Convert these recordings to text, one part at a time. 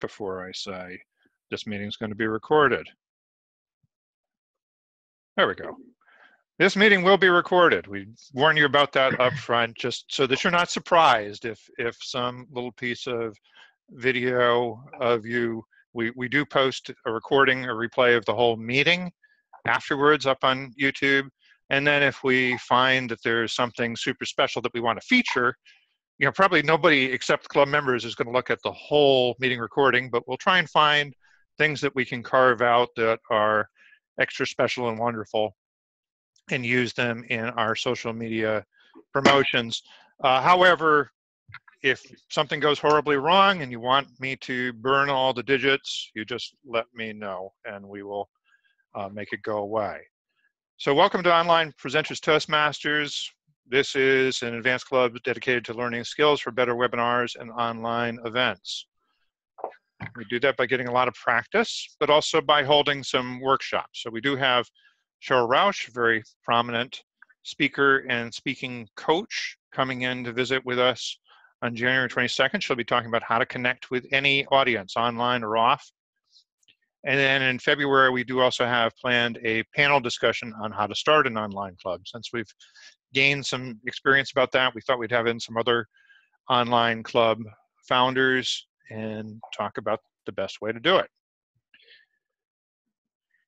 before I say this meeting is going to be recorded. There we go. This meeting will be recorded. We warn you about that up front, just so that you're not surprised if some little piece of video of you, we do post a recording, a replay of the whole meeting afterwards up on YouTube. And then if we find that there's something super special that we want to feature, you know, probably nobody except club members is going to look at the whole meeting recording, but we'll try and find things that we can carve out that are extra special and wonderful and use them in our social media promotions. However, if something goes horribly wrong and you want me to burn all the digits, you just let me know and we will make it go away. So welcome to Online Presenters Toastmasters. This is an advanced club dedicated to learning skills for better webinars and online events. We do that by getting a lot of practice, but also by holding some workshops. So we do have Cheryl Rausch, a very prominent speaker and speaking coach, coming in to visit with us on January 22nd. She'll be talking about how to connect with any audience, online or off. And then in February, we do also have planned a panel discussion on how to start an online club. Since we've gained some experience about that, we thought we'd have in some other online club founders and talk about the best way to do it.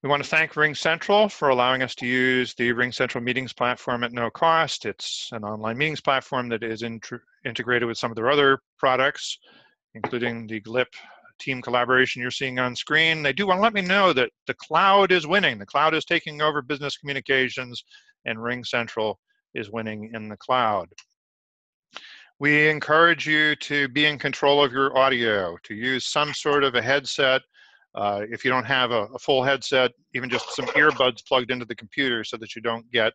We want to thank RingCentral for allowing us to use the RingCentral meetings platform at no cost. It's an online meetings platform that is integrated with some of their other products, including the Glip team collaboration you're seeing on screen. They do want to let me know that the cloud is winning. The cloud is taking over business communications, and RingCentral is winning in the cloud. We encourage you to be in control of your audio, to use some sort of a headset. If you don't have a full headset, even just some earbuds plugged into the computer so that you don't get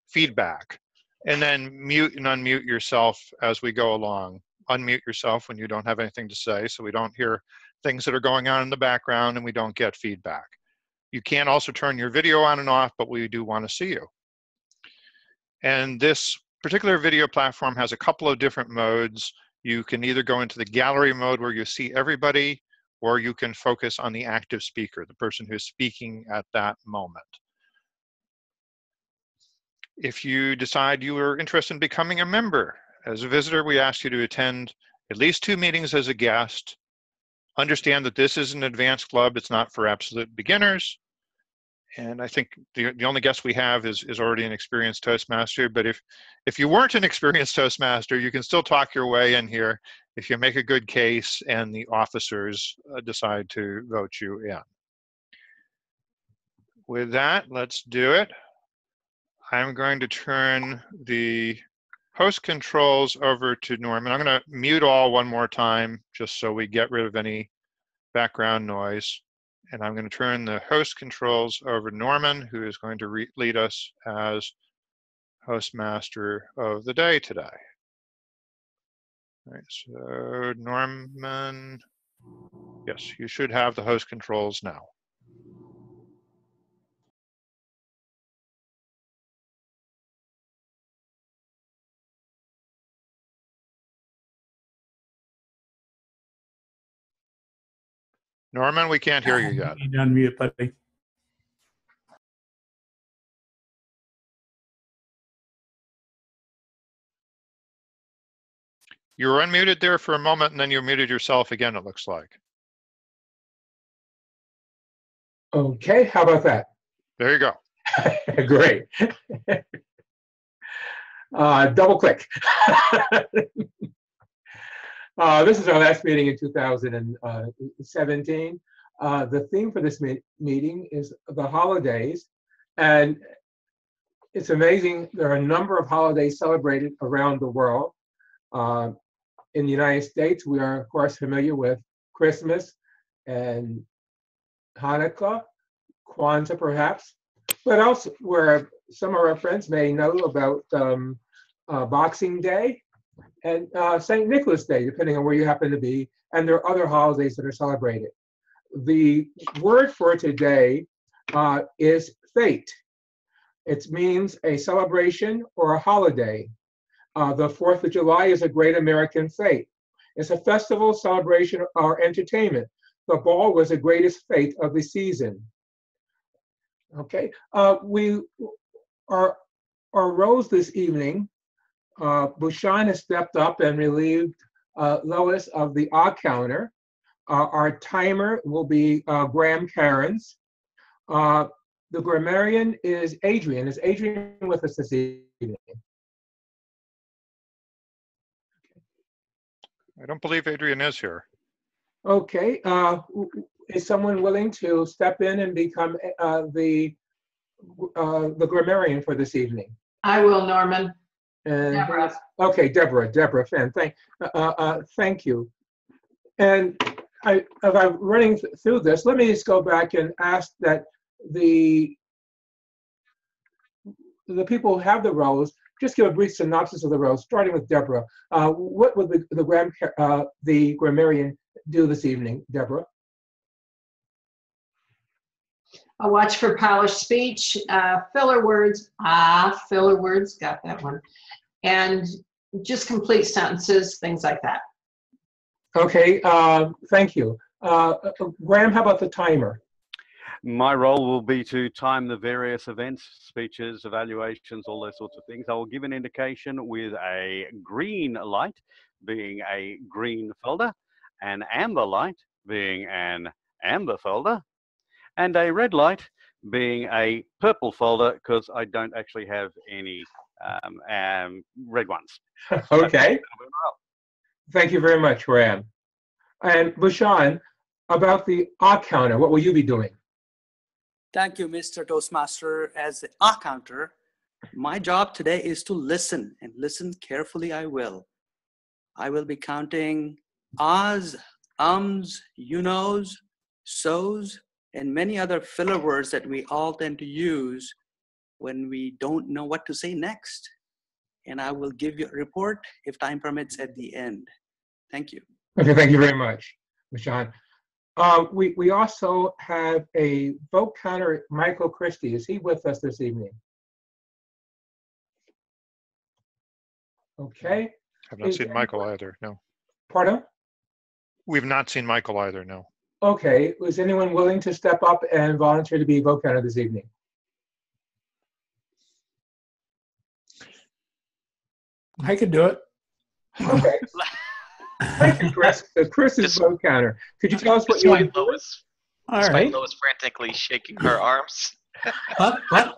feedback. And then mute and unmute yourself as we go along. Unmute yourself when you don't have anything to say so we don't hear things that are going on in the background and we don't get feedback. You can also turn your video on and off, but we do want to see you. And this particular video platform has a couple of different modes. You can either go into the gallery mode where you see everybody, or you can focus on the active speaker, the person who's speaking at that moment. If you decide you are interested in becoming a member, as a visitor, we ask you to attend at least 2 meetings as a guest. Understand that this is an advanced club. It's not for absolute beginners. And I think the only guest we have is already an experienced Toastmaster. But if you weren't an experienced Toastmaster, you can still talk your way in here if you make a good case and the officers decide to vote you in. With that, let's do it. I'm going to turn the host controls over to Norman. I'm going to mute all one more time just so we get rid of any background noise. And I'm going to turn the host controls over to Norman, who is going to lead us as host master of the day today. All right, so Norman, yes, you should have the host controls now. Norman, we can't hear you yet. You need to unmute, buddy. You were unmuted there for a moment, and then you muted yourself again, it looks like. Okay, how about that? There you go. Great. Double click. This is our last meeting in 2017. The theme for this meeting is the holidays. And it's amazing, there are a number of holidays celebrated around the world. In the United States, we are, of course, familiar with Christmas and Hanukkah, Kwanzaa, perhaps. But also, where some of our friends may know about Boxing Day and St. Nicholas Day, depending on where you happen to be, and there are other holidays that are celebrated. The word for today is fete. It means a celebration or a holiday. The 4th of July is a great American fete. It's a festival, celebration, or entertainment the ball was the greatest fate of the season. Okay, our roles this evening, Bushan has stepped up and relieved Lois of the odd counter. Our timer will be Graham Cairns. The grammarian is Adrian. Is Adrian with us this evening? I don't believe Adrian is here. Okay. Is someone willing to step in and become the grammarian for this evening? I will, Norman. And Deborah. Okay, Deborah Fenn. Thank you. And as I'm running through this, let me just go back and ask that the people who have the roles just give a brief synopsis of the roles, starting with Deborah. What would the grammarian do this evening, Deborah? A watch for polished speech, filler words, filler words, got that one, and just complete sentences, things like that. Okay, thank you. Graham, how about the timer? My role will be to time the various events, speeches, evaluations, all those sorts of things. I will give an indication with a green light being a green folder, an amber light being an amber folder, and a red light being a purple folder, because I don't actually have any red ones. Okay. Thank you very much, Graham. And Bushan, about the odd counter, what will you be doing? Thank you, Mr. Toastmaster. As the odd counter, my job today is to listen, and listen carefully I will. I will be counting ahs, ums, you knows, so's, and many other filler words that we all tend to use when we don't know what to say next. And I will give you a report, if time permits, at the end. Thank you. Okay, thank you very much, Bushan. We also have a vote counter, Michael Christie. Is he with us this evening? Okay. I've not seen Michael either, no. Pardon? We've not seen Michael either, no. Okay, was anyone willing to step up and volunteer to be a vote counter this evening? I could do it. Okay. Thank you, Chris. Chris is vote counter. Could you tell us what you want to do? All Lois frantically shaking her arms. What?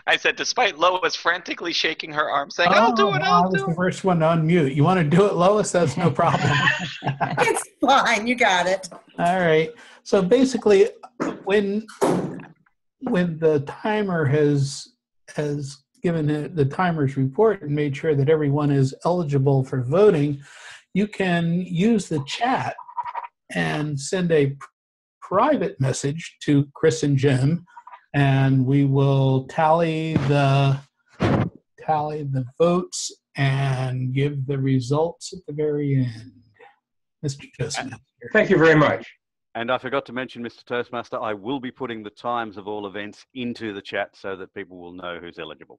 I said, despite Lois frantically shaking her arms, saying, I'll do it, I I'll was do the it. first one to unmute. You want to do it, Lois? That's no problem. It's fine. You got it. All right. So basically, when the timer has given the timer's report and made sure that everyone is eligible for voting, you can use the chat and send a private message to Chris and Jim, and we will tally the votes and give the results at the very end. Mr. Toastmaster. Thank you very much. And I forgot to mention, Mr. Toastmaster, I will be putting the times of all events into the chat so that people will know who's eligible.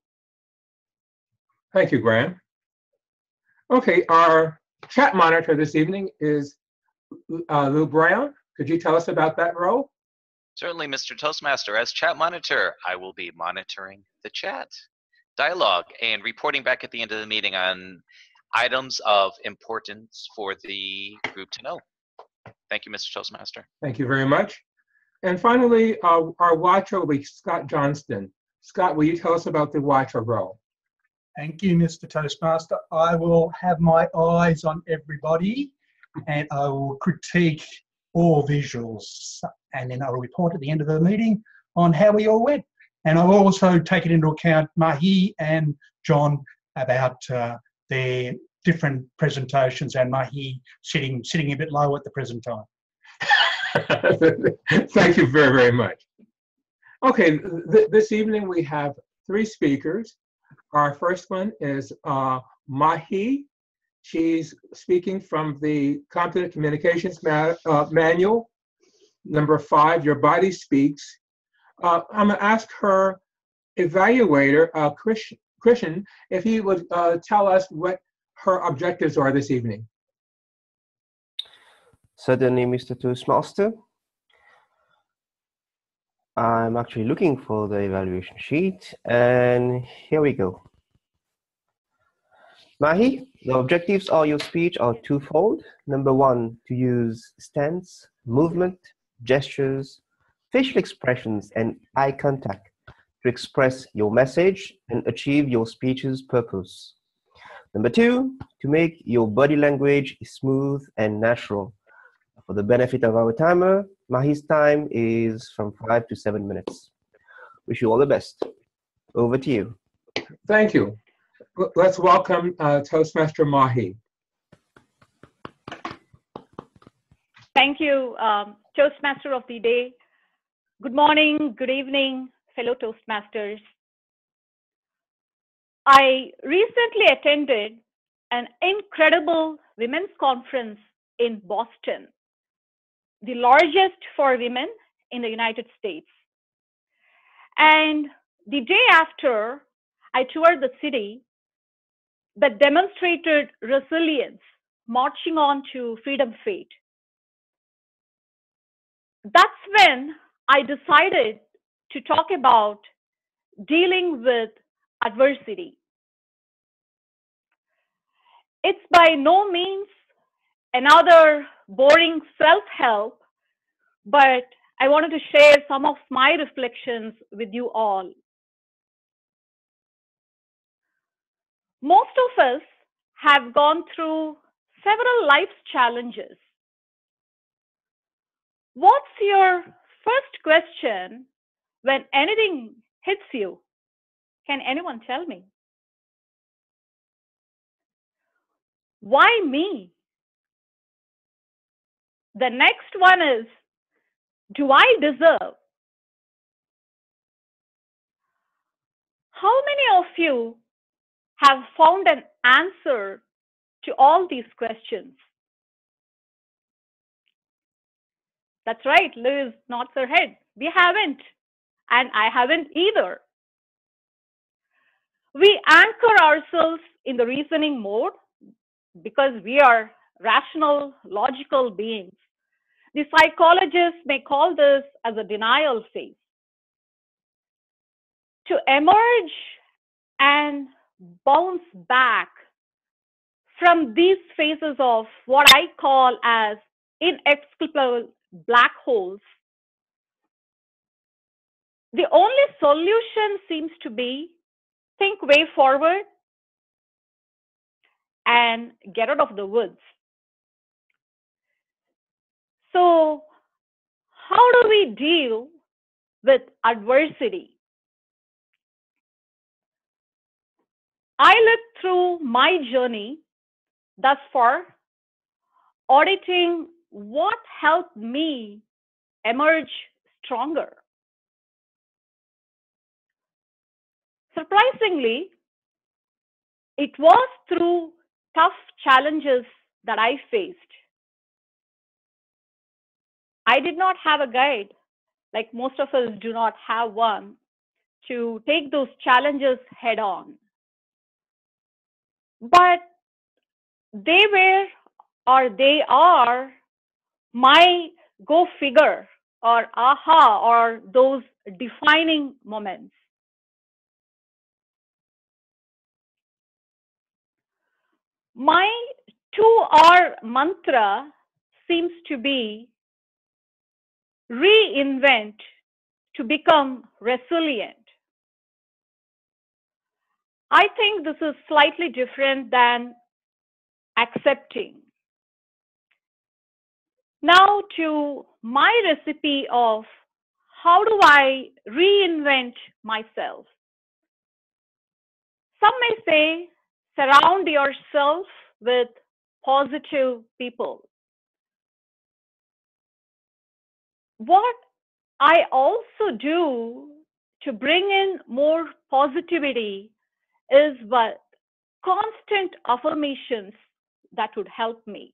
Thank you, Graham. Okay, our chat monitor this evening is Lou Brown. Could you tell us about that role? Certainly, Mr. Toastmaster. As chat monitor, I will be monitoring the chat dialogue and reporting back at the end of the meeting on items of importance for the group to know. Thank you, Mr. Toastmaster. Thank you very much. And finally, our watcher will be Scott Johnston. Scott, will you tell us about the watcher role? Thank you, Mr. Toastmaster. I will have my eyes on everybody, and I will critique all visuals, and then I'll report at the end of the meeting on how we all went. And I'll also take it into account Mahi and John about their different presentations, and Mahi sitting a bit low at the present time. Thank you very, very much. Okay, this evening we have 3 speakers. Our first one is Mahi. She's speaking from the Competent Communications Manual, number 5, Your Body Speaks. I'm going to ask her evaluator, Christian, if he would tell us what her objectives are this evening. Certainly, Mr. Toastmaster. I'm actually looking for the evaluation sheet, and here we go. Mahi, the objectives of your speech are twofold. Number one, to use stance, movement, gestures, facial expressions, and eye contact to express your message and achieve your speech's purpose. Number two, to make your body language smooth and natural. For the benefit of our timer, Mahi's time is from 5 to 7 minutes. Wish you all the best. Over to you. Thank you. Let's welcome Toastmaster Mahi. Thank you, Toastmaster of the day. Good morning, good evening, fellow Toastmasters. I recently attended an incredible women's conference in Boston, the largest for women in the United States. And the day after, I toured the city that demonstrated resilience, marching on to Freedom Fate. That's when I decided to talk about dealing with adversity. It's by no means another boring self-help, but I wanted to share some of my reflections with you all. Most of us have gone through several life's challenges. What's your first question when anything hits you? Can anyone tell me? Why me? The next one is, do I deserve? How many of you have found an answer to all these questions? That's right, Liz nods her head. We haven't, and I haven't either. We anchor ourselves in the reasoning mode because we are rational, logical beings. The psychologists may call this as a denial phase. To emerge and bounce back from these phases of what I call as inexplicable black holes, the only solution seems to be think way forward and get out of the woods. So, how do we deal with adversity? I looked through my journey thus far, auditing what helped me emerge stronger. Surprisingly, it was through tough challenges that I faced. I did not have a guide, like most of us do not have one, to take those challenges head on. But they were, or they are, my go figure or aha or those defining moments. My 2R mantra seems to be reinvent to become resilient. I think this is slightly different than accepting. Now to my recipe of how do I reinvent myself. Some may say surround yourself with positive people. What I also do to bring in more positivity is what constant affirmations that would help me.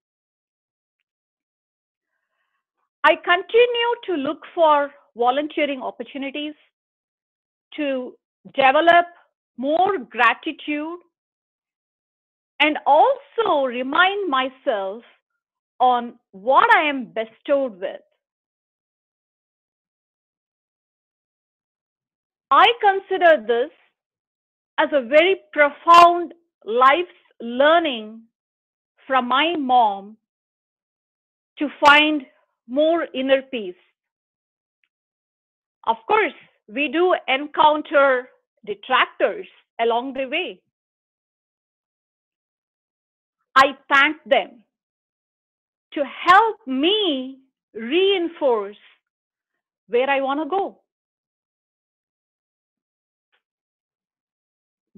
I continue to look for volunteering opportunities to develop more gratitude and also remind myself on what I am bestowed with. I consider this as a very profound life's learning from my mom to find more inner peace. Of course, we do encounter detractors along the way. I thank them to help me reinforce where I want to go.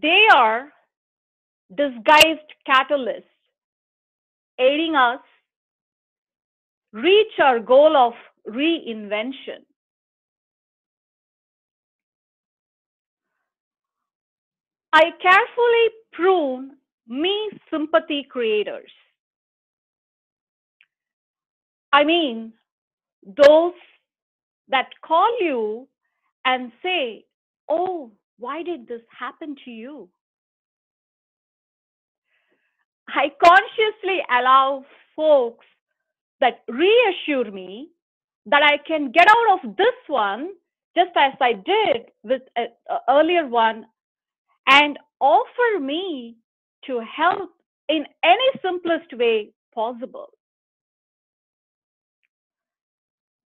They are disguised catalysts, aiding us reach our goal of reinvention. I carefully prune me sympathy creators. I mean, those that call you and say, "Oh, why did this happen to you?" I consciously allow folks that reassure me that I can get out of this one just as I did with an earlier one, and offer me to help in any simplest way possible.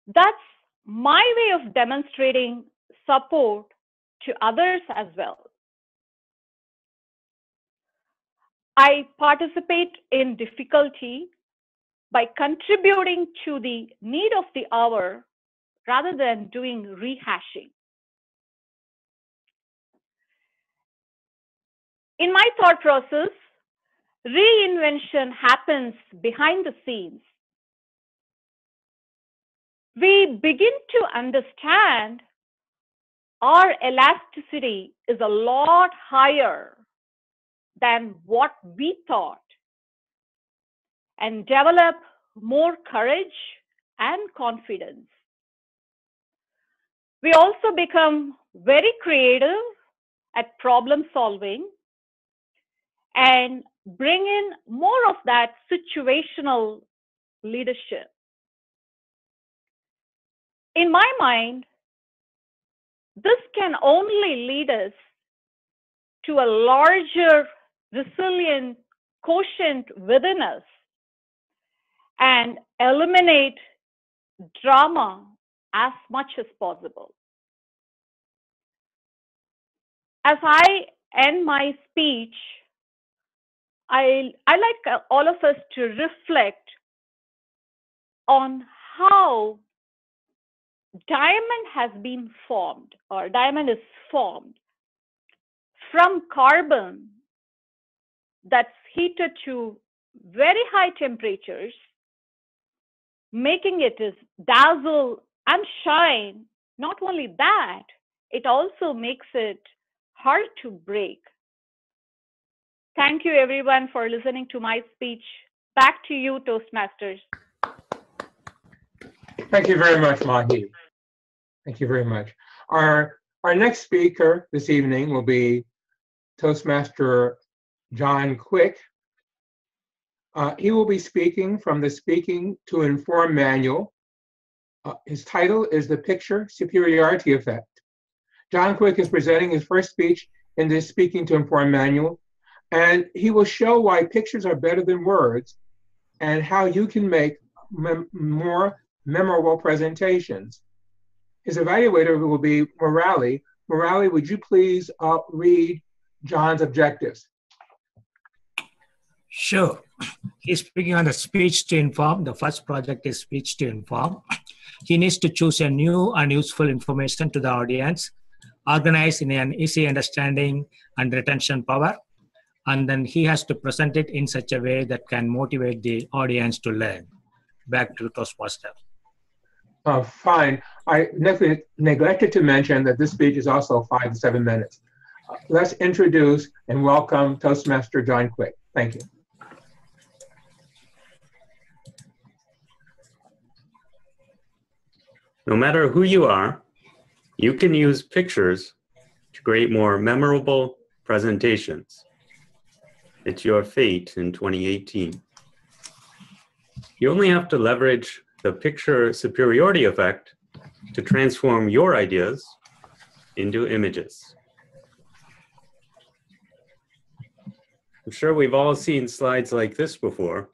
That's my way of demonstrating support to others as well. I participate in difficulty by contributing to the need of the hour rather than doing rehashing. In my thought process, reinvention happens behind the scenes. We begin to understand our elasticity is a lot higher than what we thought, and develop more courage and confidence. We also become very creative at problem solving and bring in more of that situational leadership. In my mind, this can only lead us to a larger resilient quotient within us and eliminate drama as much as possible. As I end my speech, I like all of us to reflect on how diamond has been formed, or diamond is formed from carbon that's heated to very high temperatures, making it dazzle and shine. Not only that, it also makes it hard to break. Thank you everyone for listening to my speech. Back to you, Toastmasters. Thank you very much, Mahi. Thank you very much. Our next speaker this evening will be Toastmaster John Quick. He will be speaking from the Speaking to Inform manual. His title is The Picture Superiority Effect. John Quick is presenting his first speech in this Speaking to Inform manual, and he will show why pictures are better than words and how you can make more memorable presentations. His evaluator will be Murali. Murali, would you please read John's objectives? Sure. He's speaking on the speech to inform. The first project is speech to inform. He needs to choose a new and useful information to the audience, organized in an easy understanding and retention power, and then he has to present it in such a way that can motivate the audience to learn. Back to Toastmaster. Fine. I neglected to mention that this speech is also 5 to 7 minutes. Let's introduce and welcome Toastmaster John Quick. Thank you. No matter who you are, you can use pictures to create more memorable presentations. It's your fate in 2018. You only have to leverage the picture superiority effect to transform your ideas into images. I'm sure we've all seen slides like this before.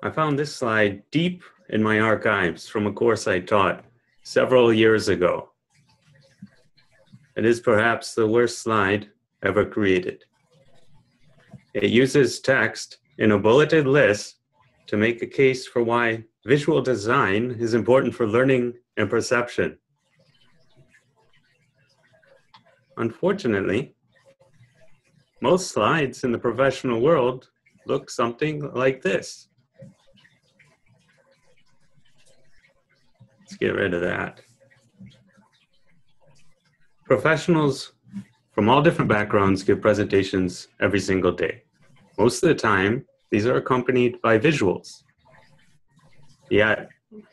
I found this slide deep in my archives from a course I taught several years ago. It is perhaps the worst slide ever created. It uses text in a bulleted list to make a case for why visual design is important for learning and perception. Unfortunately, most slides in the professional world look something like this. Let's get rid of that. Professionals from all different backgrounds give presentations every single day. Most of the time, these are accompanied by visuals. Yet,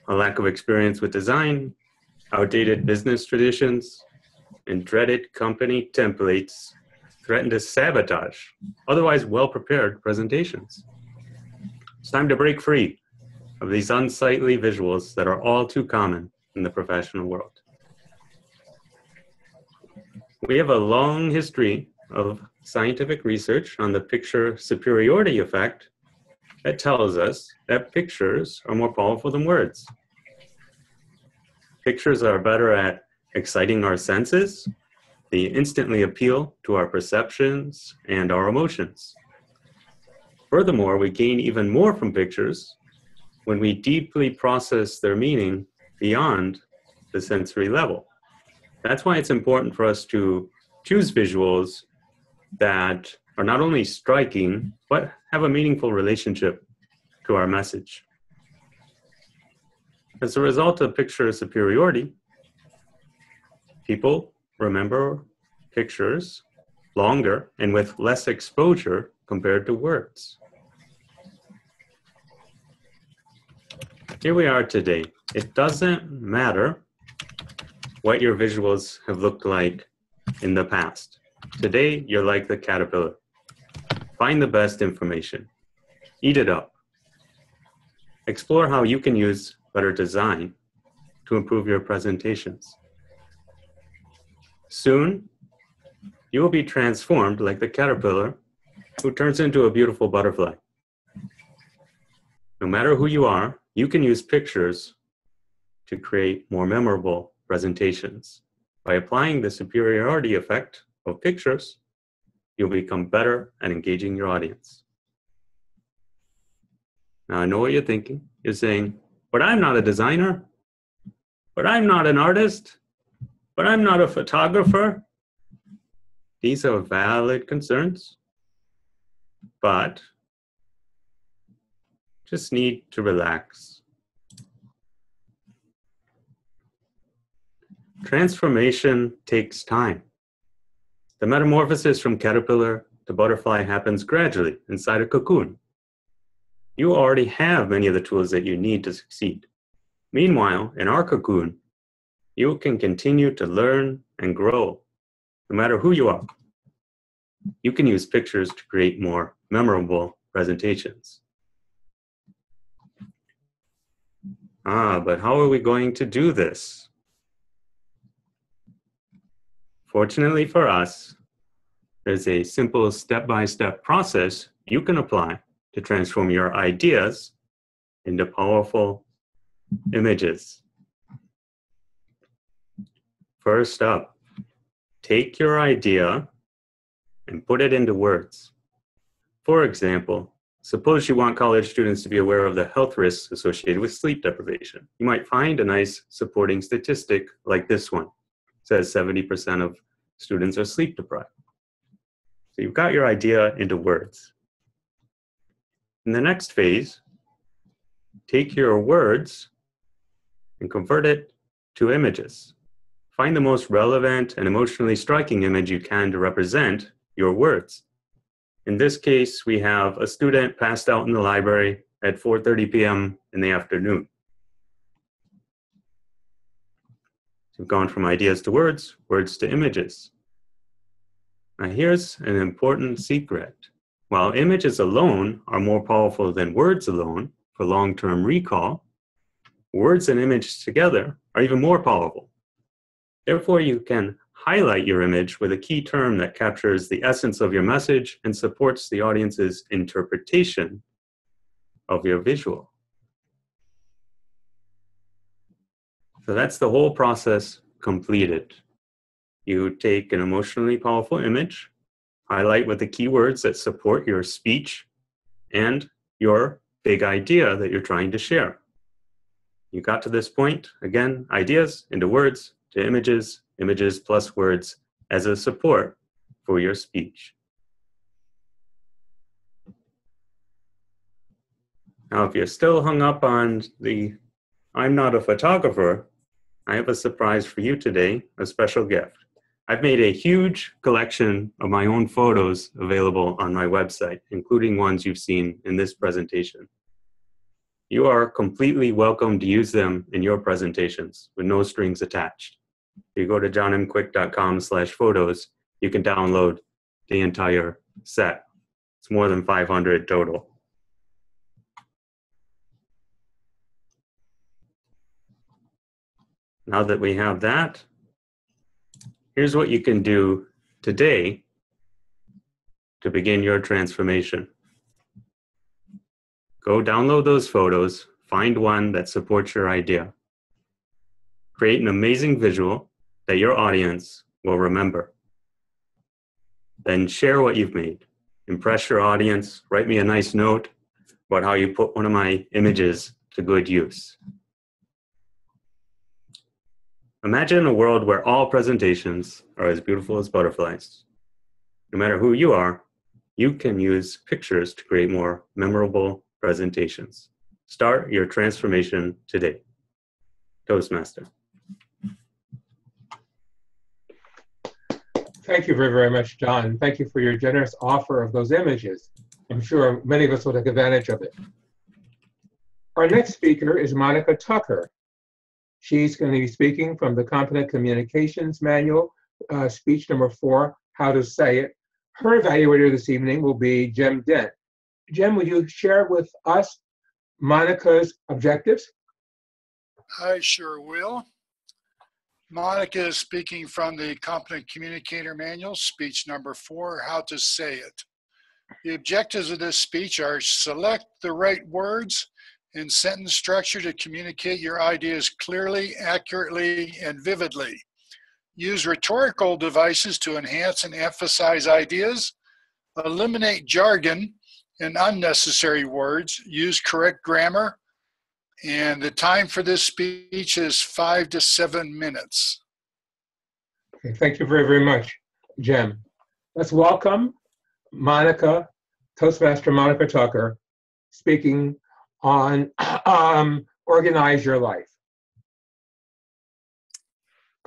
a lack of experience with design, outdated business traditions, and dreaded company templates threaten to sabotage otherwise well-prepared presentations. It's time to break free of these unsightly visuals that are all too common in the professional world. We have a long history of scientific research on the picture superiority effect that tells us that pictures are more powerful than words. Pictures are better at exciting our senses. They instantly appeal to our perceptions and our emotions. Furthermore, we gain even more from pictures when we deeply process their meaning beyond the sensory level. That's why it's important for us to choose visuals that are not only striking, but have a meaningful relationship to our message. As a result of picture superiority, people remember pictures longer and with less exposure compared to words. Here we are today. It doesn't matter what your visuals have looked like in the past. Today, you're like the caterpillar. Find the best information. Eat it up. Explore how you can use better design to improve your presentations. Soon, you will be transformed like the caterpillar who turns into a beautiful butterfly. No matter who you are, you can use pictures to create more memorable presentations. By applying the superiority effect of pictures, you'll become better at engaging your audience. Now, I know what you're thinking. You're saying, but I'm not a designer, but I'm not an artist, but I'm not a photographer. These are valid concerns, but just need to relax. Transformation takes time. The metamorphosis from caterpillar to butterfly happens gradually inside a cocoon. You already have many of the tools that you need to succeed. Meanwhile, in our cocoon, you can continue to learn and grow, no matter who you are. You can use pictures to create more memorable presentations. But how are we going to do this? Fortunately for us, there's a simple step-by-step process you can apply to transform your ideas into powerful images. First up, take your idea and put it into words. For example, suppose you want college students to be aware of the health risks associated with sleep deprivation. You might find a nice supporting statistic like this one. Says 70% of students are sleep deprived. So you've got your idea into words. In the next phase, take your words and convert it to images. Find the most relevant and emotionally striking image you can to represent your words. In this case, we have a student passed out in the library at 4:30 p.m. in the afternoon. We've gone from ideas to words to images. Now here's an important secret. While images alone are more powerful than words alone for long-term recall, words and images together are even more powerful. Therefore, you can highlight your image with a key term that captures the essence of your message and supports the audience's interpretation of your visual. So that's the whole process completed. You take an emotionally powerful image, highlight with the keywords that support your speech and your big idea that you're trying to share. You got to this point, again, ideas into words to images, images plus words as a support for your speech. Now, if you're still hung up on the I'm not a photographer, I have a surprise for you today, a special gift. I've made a huge collection of my own photos available on my website, including ones you've seen in this presentation. You are completely welcome to use them in your presentations with no strings attached. If you go to johnmquick.com/photos, you can download the entire set. It's more than 500 total. Now that we have that, here's what you can do today to begin your transformation. Go download those photos, find one that supports your idea. Create an amazing visual that your audience will remember. Then share what you've made. Impress your audience, write me a nice note about how you put one of my images to good use. Imagine a world where all presentations are as beautiful as butterflies. No matter who you are, you can use pictures to create more memorable presentations. Start your transformation today. Toastmaster. Thank you very, very much, John. Thank you for your generous offer of those images. I'm sure many of us will take advantage of it. Our next speaker is Monica Tucker. She's going to be speaking from the Competent Communications Manual, speech number 4, How to Say It. Her evaluator this evening will be Jem Dent. Jem, would you share with us Monica's objectives? I sure will. Monica is speaking from the Competent Communicator Manual, speech number 4, How to Say It. The objectives of this speech are select the right words and sentence structure to communicate your ideas clearly, accurately, and vividly. Use rhetorical devices to enhance and emphasize ideas. Eliminate jargon and unnecessary words. Use correct grammar. And the time for this speech is 5 to 7 minutes. Okay, thank you very, very much, Jem. Let's welcome Monica, Toastmaster Monica Tucker, speaking on Organize Your Life.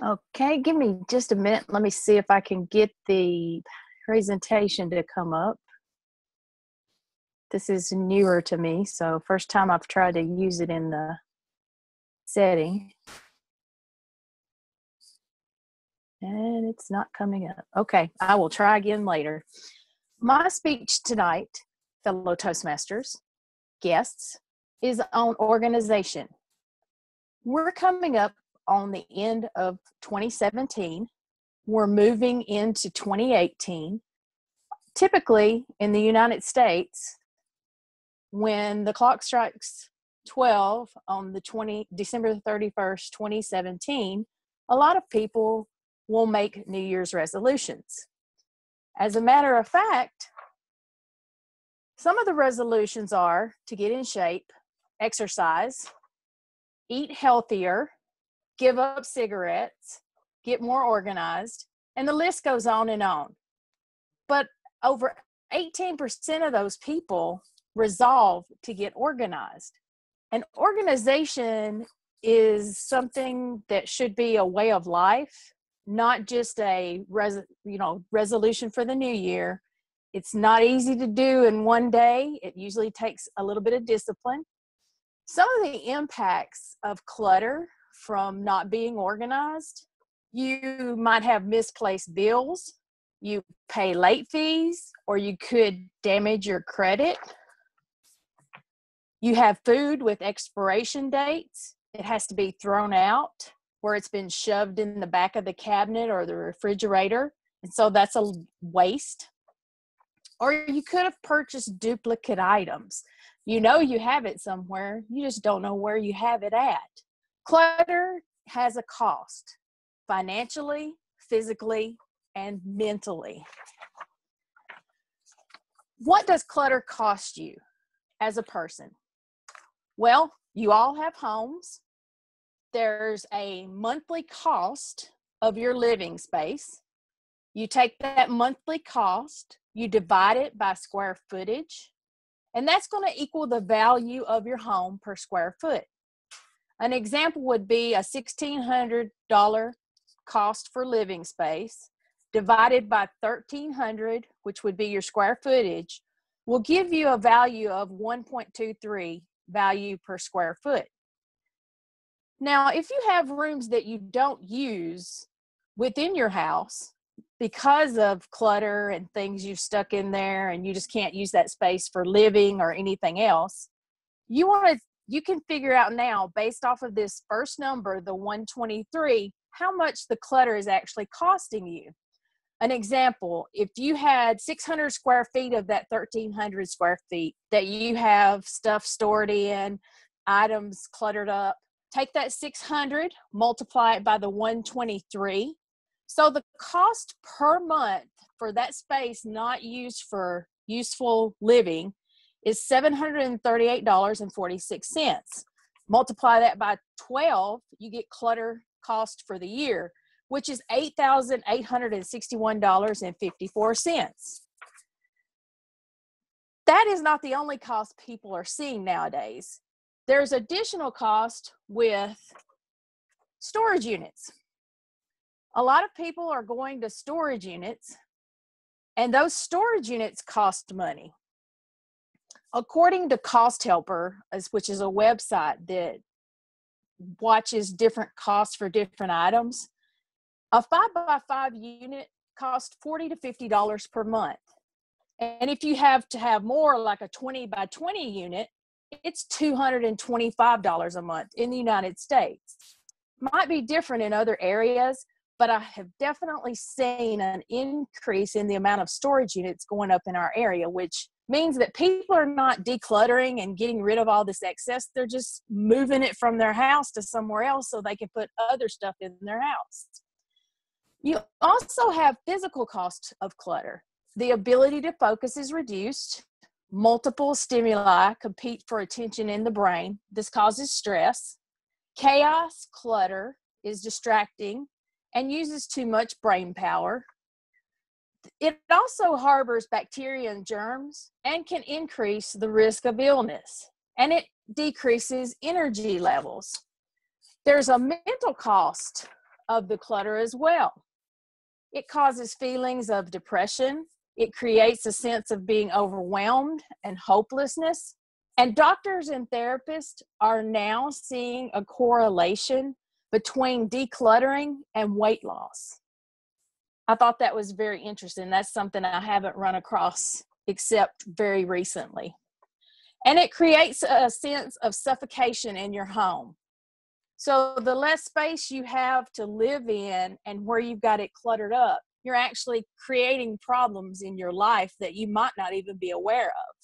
Okay, give me just a minute. Let me see if I can get the presentation to come up. This is newer to me, so first time I've tried to use it in the setting. And it's not coming up. Okay, I will try again later. My speech tonight, fellow Toastmasters, guests, is on organization. We're coming up on the end of 2017. We're moving into 2018. Typically in the United States, when the clock strikes 12 on December 31st, 2017, a lot of people will make New Year's resolutions. As a matter of fact, some of the resolutions are to get in shape, exercise, eat healthier, give up cigarettes, get more organized, and the list goes on and on. But over 18% of those people resolve to get organized. And organization is something that should be a way of life, not just a resolution for the new year. It's not easy to do in one day. It usually takes a little bit of discipline. Some of the impacts of clutter from not being organized: you might have misplaced bills, You pay late fees, or you could damage your credit. You have food with expiration dates. It has to be thrown out where it's been shoved in the back of the cabinet or the refrigerator. And so that's a waste. Or you could have purchased duplicate items. You know you have it somewhere, you just don't know where you have it at. Clutter has a cost, financially, physically, and mentally. What does clutter cost you as a person? Well, you all have homes. There's a monthly cost of your living space. You take that monthly cost, you divide it by square footage, and that's going to equal the value of your home per square foot. An example would be a $1,600 cost for living space divided by 1,300, which would be your square footage, will give you a value of 1.23 value per square foot. Now, if you have rooms that you don't use within your house because of clutter and things you've stuck in there and you just can't use that space for living or anything else, you can figure out now, based off of this first number, the 123, how much the clutter is actually costing you. An example, if you had 600 square feet of that 1,300 square feet that you have stuff stored in, items cluttered up, take that 600, multiply it by the 123. So the cost per month for that space not used for useful living is $738.46. Multiply that by 12, you get clutter cost for the year, which is $8,861.54. That is not the only cost people are seeing nowadays. There's additional cost with storage units. A lot of people are going to storage units, and those storage units cost money. According to Cost Helper, which is a website that watches different costs for different items, a 5x5 unit costs $40 to $50 per month. And if you have to have more, like a 20x20 unit, it's $225 a month in the United States. Might be different in other areas, but I have definitely seen an increase in the amount of storage units going up in our area, which means that people are not decluttering and getting rid of all this excess. They're just moving it from their house to somewhere else so they can put other stuff in their house. You also have physical cost of clutter. The ability to focus is reduced. Multiple stimuli compete for attention in the brain. This causes stress. Chaos, clutter is distracting and uses too much brain power. It also harbors bacteria and germs and can increase the risk of illness, and it decreases energy levels. There's a mental cost of the clutter as well. It causes feelings of depression. It creates a sense of being overwhelmed and hopelessness. And doctors and therapists are now seeing a correlation between decluttering and weight loss. I thought that was very interesting. That's something I haven't run across except very recently. And it creates a sense of suffocation in your home. So the less space you have to live in and where you've got it cluttered up, you're actually creating problems in your life that you might not even be aware of.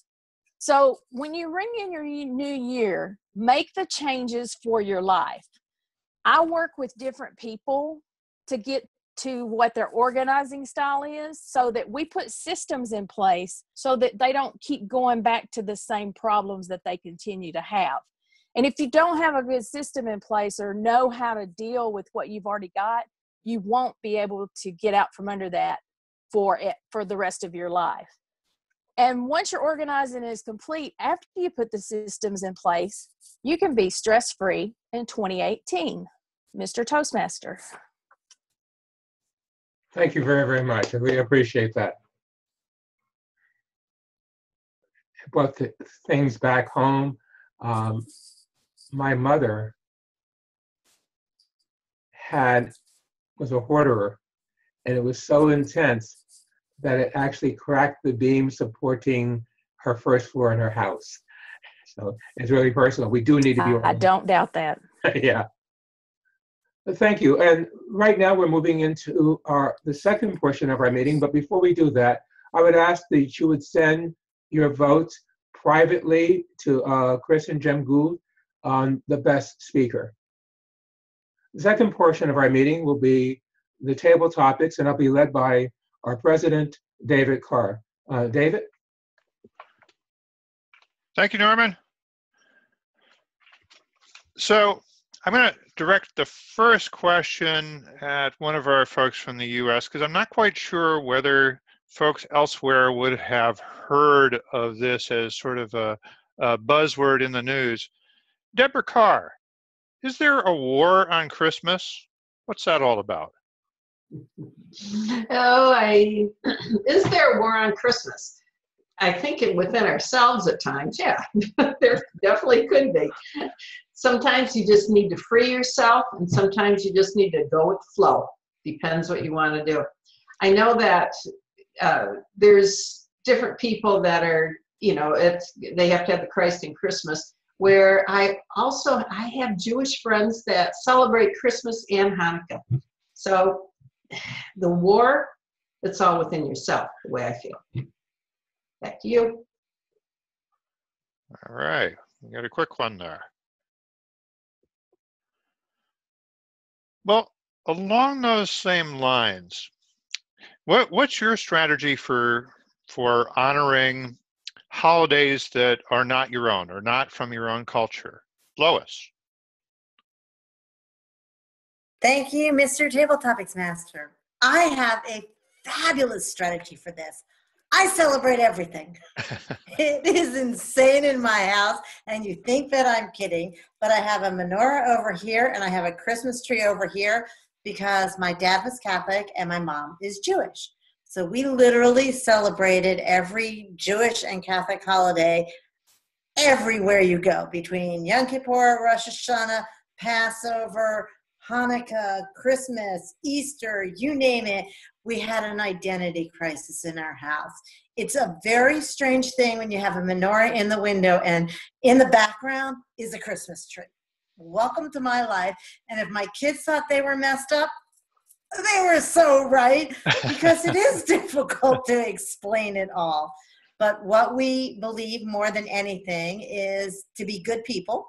So when you ring in your new year, make the changes for your life. I work with different people to get to what their organizing style is so that we put systems in place so that they don't keep going back to the same problems that they continue to have. And if you don't have a good system in place or know how to deal with what you've already got, you won't be able to get out from under that for the rest of your life. And once your organizing is complete, after you put the systems in place, you can be stress-free in 2018. Mr. Toastmaster. Thank you very, very much. We appreciate that. About the things back home, my mother was a hoarder, and it was so intense that it actually cracked the beam supporting her first floor in her house. So it's really personal. We do need to be. I don't doubt that. Yeah. Thank you. And right now we're moving into the second portion of our meeting. But before we do that, I would ask that you would send your votes privately to Chris and Jem Gould on the best speaker. The second portion of our meeting will be the table topics, and I'll be led by our president, David Carr. David? Thank you, Norman. So I'm going to direct the first question at one of our folks from the US, because I'm not quite sure whether folks elsewhere would have heard of this as sort of a buzzword in the news. Deborah Carr, is there a war on Christmas? What's that all about? Is there a war on Christmas? I think within ourselves at times, yeah, there definitely could be. Sometimes you just need to free yourself, and sometimes you just need to go with the flow. Depends what you want to do. I know that there's different people that are, they have to have the Christ in Christmas, where I have Jewish friends that celebrate Christmas and Hanukkah. So the war, it's all within yourself, the way I feel. Back to you. All right, we got a quick one there. Well, along those same lines, what's your strategy for honoring holidays that are not your own or not from your own culture? Lois. Thank you, Mr. Table Topics Master. I have a fabulous strategy for this. I celebrate everything. It is insane in my house, and you think that I'm kidding, but I have a menorah over here, and I have a Christmas tree over here because my dad was Catholic and my mom is Jewish. So we literally celebrated every Jewish and Catholic holiday everywhere you go, between Yom Kippur, Rosh Hashanah, Passover, Hanukkah, Christmas, Easter, you name it. We had an identity crisis in our house. It's a very strange thing when you have a menorah in the window and in the background is a Christmas tree. Welcome to my life. And if my kids thought they were messed up, they were so right, because it is difficult to explain it all. But what we believe more than anything is to be good people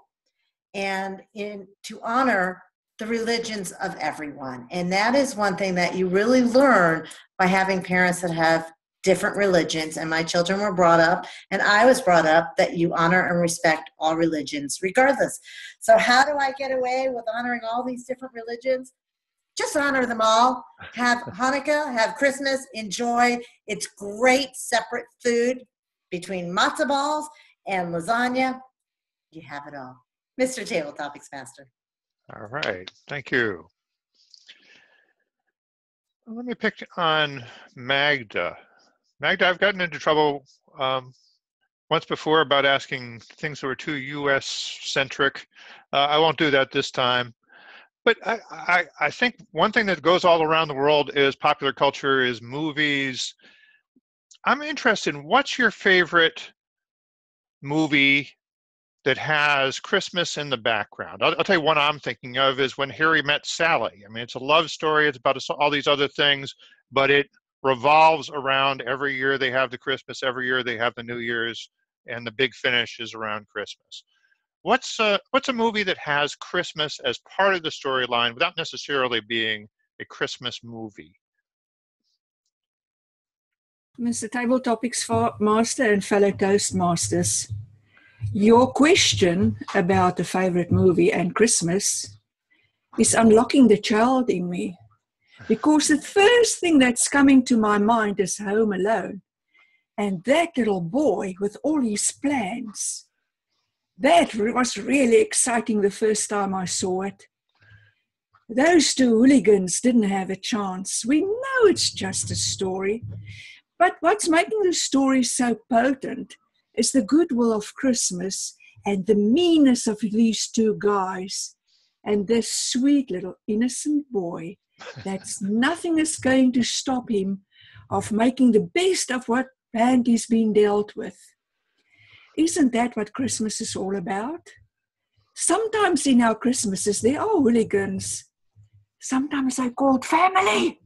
and to honor the religions of everyone. And that is one thing that you really learn by having parents that have different religions. And my children were brought up, and I was brought up, that you honor and respect all religions regardless. So how do I get away with honoring all these different religions? Just honor them all. Have Hanukkah, have Christmas, enjoy. It's great separate food between matzah balls and lasagna. You have it all. Mr. Table Topics Master. All right, thank you. Let me pick on Magda. Magda, I've gotten into trouble once before about asking things that were too US-centric. I won't do that this time. But I think one thing that goes all around the world is popular culture, is movies. I'm interested in, what's your favorite movie that has Christmas in the background? I'll tell you one I'm thinking of is When Harry Met Sally. I mean, it's a love story. It's about all these other things, but it revolves around every year they have the Christmas, every year they have the New Year's, and the big finish is around Christmas. What's a movie that has Christmas as part of the storyline without necessarily being a Christmas movie? Mr. Table Topics Master and fellow Toastmasters, your question about the favorite movie and Christmas is unlocking the child in me, because the first thing that's coming to my mind is Home Alone, and that little boy with all his plans. That was really exciting the first time I saw it. Those two hooligans didn't have a chance. We know it's just a story, but what's making the story so potent is the goodwill of Christmas and the meanness of these two guys and this sweet little innocent boy that's nothing is going to stop him of making the best of what hand is being dealt with. Isn't that what Christmas is all about? Sometimes in our Christmases, there are hooligans. Sometimes they're called family.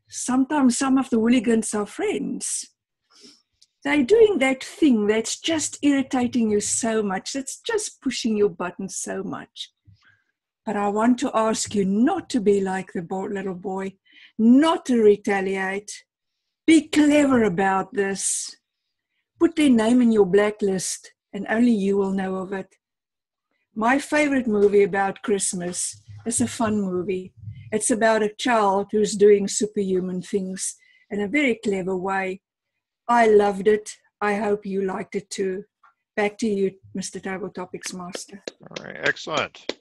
Sometimes some of the hooligans are friends. They're doing that thing that's just irritating you so much, that's just pushing your buttons so much. But I want to ask you not to be like the little boy, not to retaliate. Be clever about this. Put their name in your blacklist, and only you will know of it. My favorite movie about Christmas is a fun movie. It's about a child who's doing superhuman things in a very clever way. I loved it. I hope you liked it too. Back to you, Mr. Table Topics Master. All right, excellent.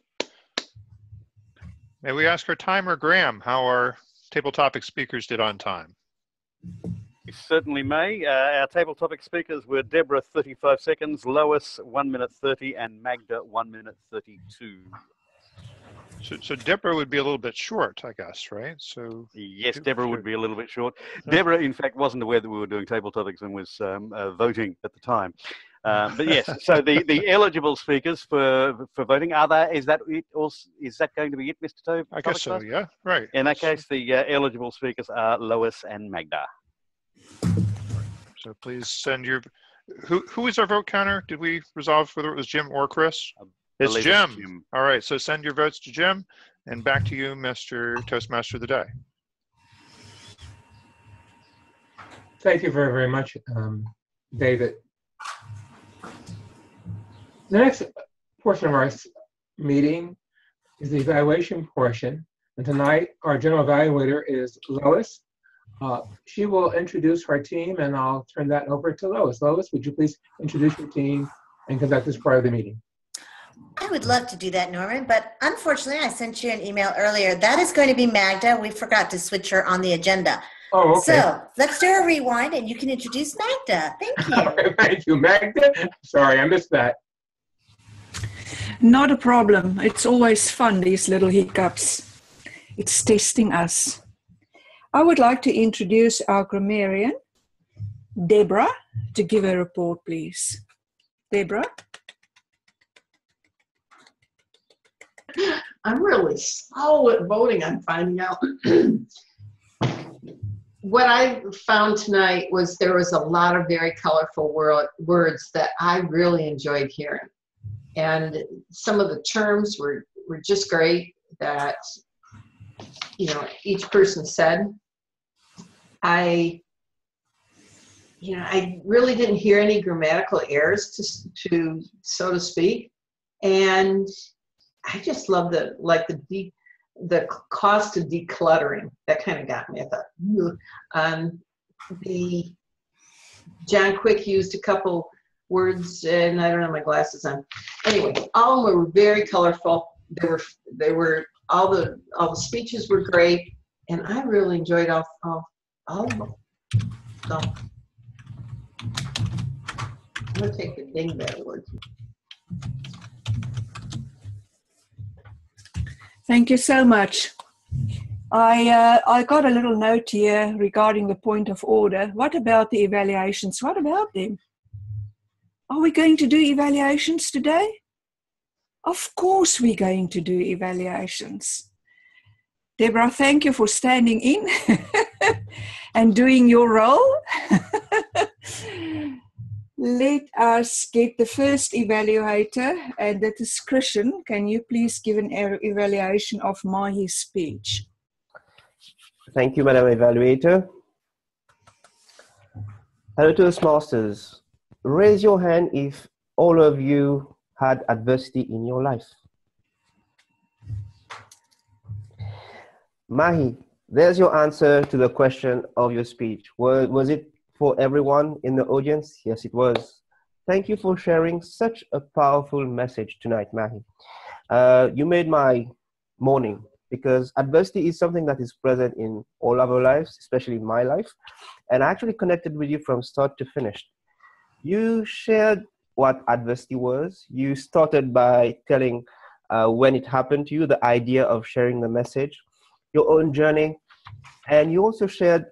May we ask our timer, Graham, how our table topic speakers did on time? You certainly may. Our table topic speakers were Deborah, 35 seconds, Lois, 1 minute 30, and Magda, 1 minute 32. So Deborah would be a little bit short, I guess, right? So yes, Deborah would be a little bit short. Deborah, in fact, wasn't aware that we were doing table topics and was voting at the time. But yes, so the eligible speakers for voting are there. Is that it? Also, is that going to be it, Mr. Tobe? I guess so. Yeah, right. In that case, the eligible speakers are Lois and Magda. So please send your. Who is our vote counter? Did we resolve whether it was Jim or Chris? It's Jim. All right, so send your votes to Jim, and back to you, Mr. Toastmaster of the day. Thank you very, very much, David. The next portion of our meeting is the evaluation portion, and tonight our general evaluator is Lois. She will introduce her team, and I'll turn that over to Lois. Lois, would you please introduce your team and conduct this part of the meeting? I would love to do that, Norman, but unfortunately I sent you an email earlier. That is going to be Magda. We forgot to switch her on the agenda. Oh, okay. So let's do a rewind and you can introduce Magda. Thank you. Thank you, Magda. Sorry, I missed that. Not a problem. It's always fun, these little hiccups. It's testing us. I would like to introduce our grammarian, Deborah, to give a report, please. Deborah? I'm really slow at voting, I'm finding out. What I found tonight was there was a lot of very colorful words that I really enjoyed hearing. And some of the terms were just great that, you know, each person said. I really didn't hear any grammatical errors, to so to speak. And I just love the cost of decluttering. That kind of got me. I thought, the John Quick used a couple words, and I don't have my glasses on. Anyway, all of them were very colorful. They were all the speeches were great, and I really enjoyed all of them. So I'm gonna take the dingbat words. Thank you so much. I got a little note here regarding the point of order. What about the evaluations? What about them? Are we going to do evaluations today? Of course we're going to do evaluations. Deborah, thank you for standing in and doing your role. Let us get the first evaluator, and that is Christian. Can you please give an evaluation of Mahi's speech? Thank you, Madam Evaluator. Hello, Toastmasters. Raise your hand if all of you had adversity in your life. Mahi, there's your answer to the question of your speech. Was it for everyone in the audience? Yes, it was. Thank you for sharing such a powerful message tonight, Mahi. You made my morning, because adversity is something that is present in all of our lives, especially in my life. And I actually connected with you from start to finish. You shared what adversity was. You started by telling when it happened to you, the idea of sharing the message, your own journey. And you also shared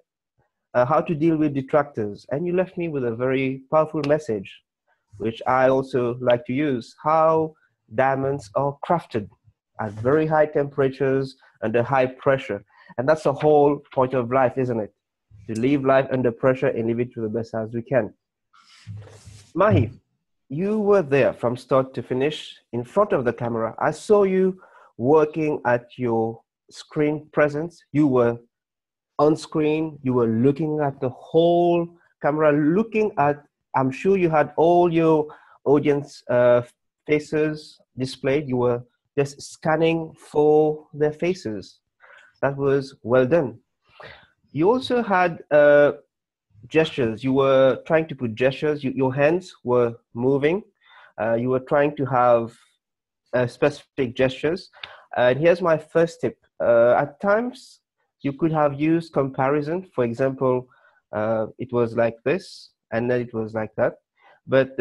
how to deal with detractors. And you left me with a very powerful message, which I also like to use: how diamonds are crafted at very high temperatures, under high pressure. And that's the whole point of life, isn't it? To live life under pressure and live it to the best as we can. Mahi, you were there from start to finish in front of the camera. I saw you working at your screen presence. You were on screen. You were looking at the whole camera, looking at, I'm sure you had all your audience faces displayed. You were just scanning for their faces. That was well done. You also had gestures. You were trying to put gestures. Your hands were moving. You were trying to have specific gestures. And here's my first tip. At times, you could have used comparison. For example, it was like this, and then it was like that. But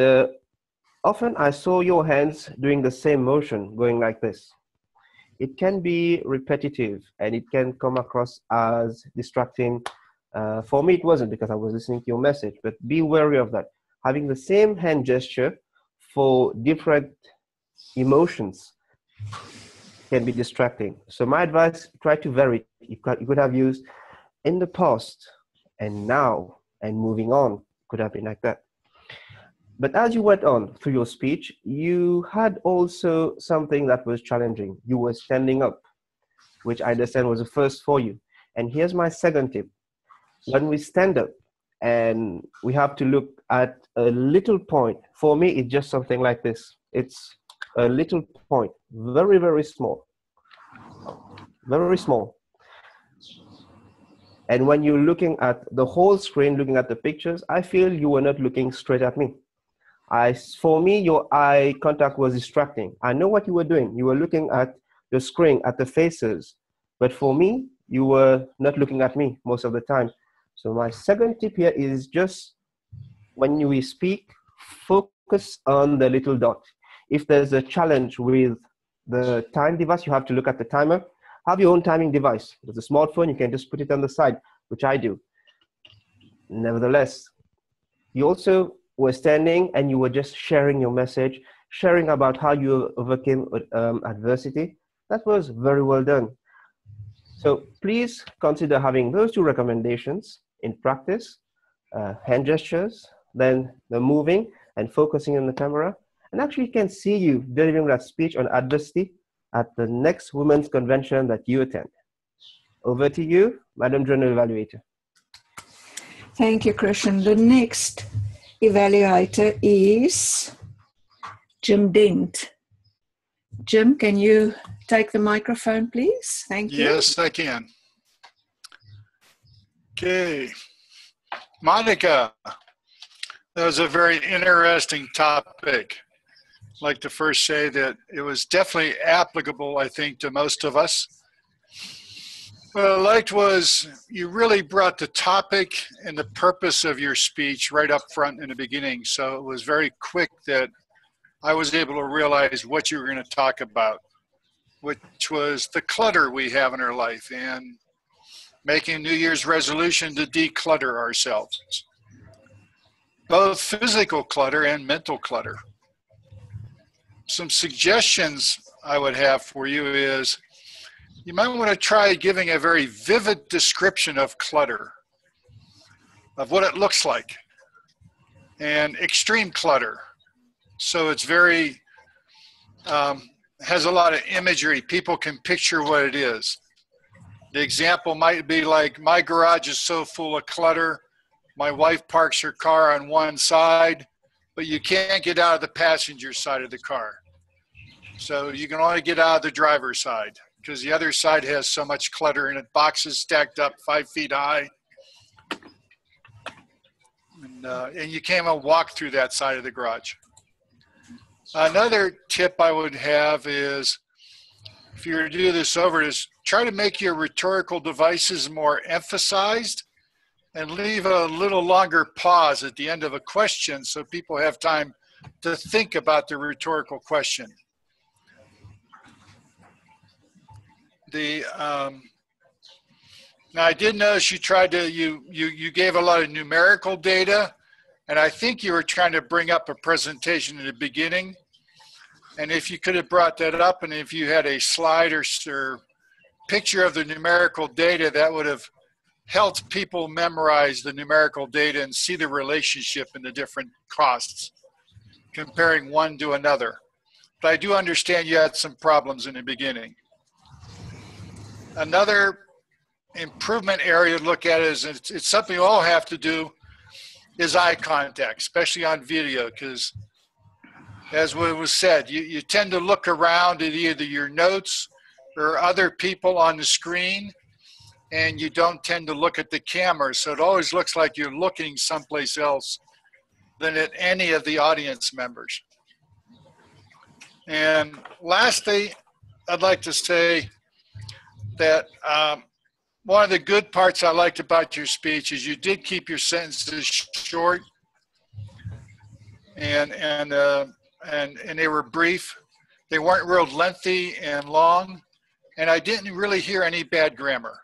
often I saw your hands doing the same motion, going like this. It can be repetitive, and it can come across as distracting. For me, it wasn't, because I was listening to your message, but be wary of that. Having the same hand gesture for different emotions can be distracting. So my advice, try to vary. You could have used in the past and now and moving on. Could have been like that. But as you went on through your speech, you had also something that was challenging. You were standing up, which I understand was a first for you. And here's my second tip. When we stand up and we have to look at a little point, for me, it's just something like this. It's a little point, very, very small, very small. And when you're looking at the whole screen, looking at the pictures, I feel you were not looking straight at me. For me, your eye contact was distracting. I know what you were doing. You were looking at the screen, at the faces. But for me, you were not looking at me most of the time. So my second tip here is just when we speak, focus on the little dot. If there's a challenge with the time device, you have to look at the timer. Have your own timing device. There's a smartphone, you can just put it on the side, which I do. Nevertheless, you also were standing and you were just sharing your message, sharing about how you overcame adversity. That was very well done. So please consider having those two recommendations in practice, hand gestures, then the moving and focusing on the camera. And actually can see you delivering that speech on adversity at the next Women's Convention that you attend. Over to you, Madam General Evaluator. Thank you, Christian. The next evaluator is Jim Dent. Jim, can you take the microphone, please? Thank you. Yes, I can. Okay. Monica, that was a very interesting topic. I'd like to first say that it was definitely applicable, I think, to most of us. What I liked was you really brought the topic and the purpose of your speech right up front in the beginning. So it was very quick that I was able to realize what you were going to talk about, which was the clutter we have in our life and making a New Year's resolution to declutter ourselves. Both physical clutter and mental clutter. Some suggestions I would have for you is you might want to try giving a very vivid description of clutter, of what it looks like, and extreme clutter. So it's very, has a lot of imagery. People can picture what it is. The example might be like, my garage is so full of clutter, my wife parks her car on one side, but you can't get out of the passenger side of the car. So you can only get out of the driver's side because the other side has so much clutter in it, boxes stacked up 5 feet high. And you can't even walk through that side of the garage. Another tip I would have is, if you were to do this over, is try to make your rhetorical devices more emphasized and leave a little longer pause at the end of a question so people have time to think about the rhetorical question. Now, I did notice you tried to, you gave a lot of numerical data, and I think you were trying to bring up a presentation in the beginning. And if you could have brought that up, and if you had a slide or picture of the numerical data, that would have helped people memorize the numerical data and see the relationship in the different costs, comparing one to another. But I do understand you had some problems in the beginning. Another improvement area to look at is, it's something we all have to do, is eye contact, especially on video, because as was said, you tend to look around at either your notes or other people on the screen, and you don't tend to look at the camera. So it always looks like you're looking someplace else than at any of the audience members. And lastly, I'd like to say that one of the good parts I liked about your speech is you did keep your sentences short, and they were brief. They weren't real lengthy and long, and I didn't really hear any bad grammar.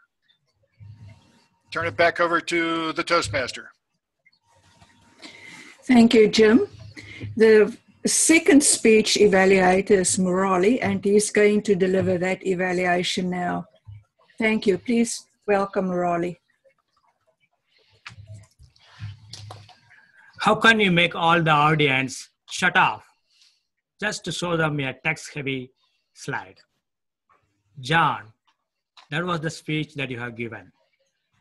Turn it back over to the Toastmaster. Thank you, Jim. The second speech evaluator is Murali, and he's going to deliver that evaluation now. Thank you. Please welcome Murali. How can you make all the audience shut off just to show them a text-heavy slide? John, that was the speech that you have given.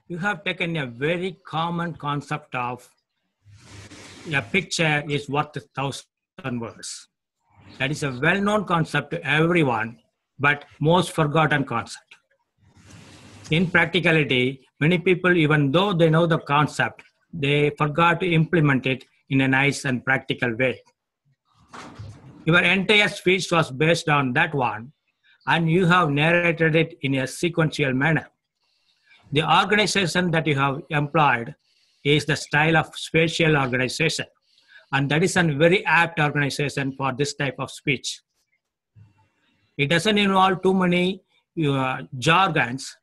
You have taken a very common concept of a picture is worth 1,000 words. That is a well-known concept to everyone, but most forgotten concept. In practicality, many people, even though they know the concept, they forgot to implement it in a nice and practical way. Your entire speech was based on that one, and you have narrated it in a sequential manner. The organization that you have employed is the style of spatial organization, and that is a very apt organization for this type of speech. It doesn't involve too many jargons,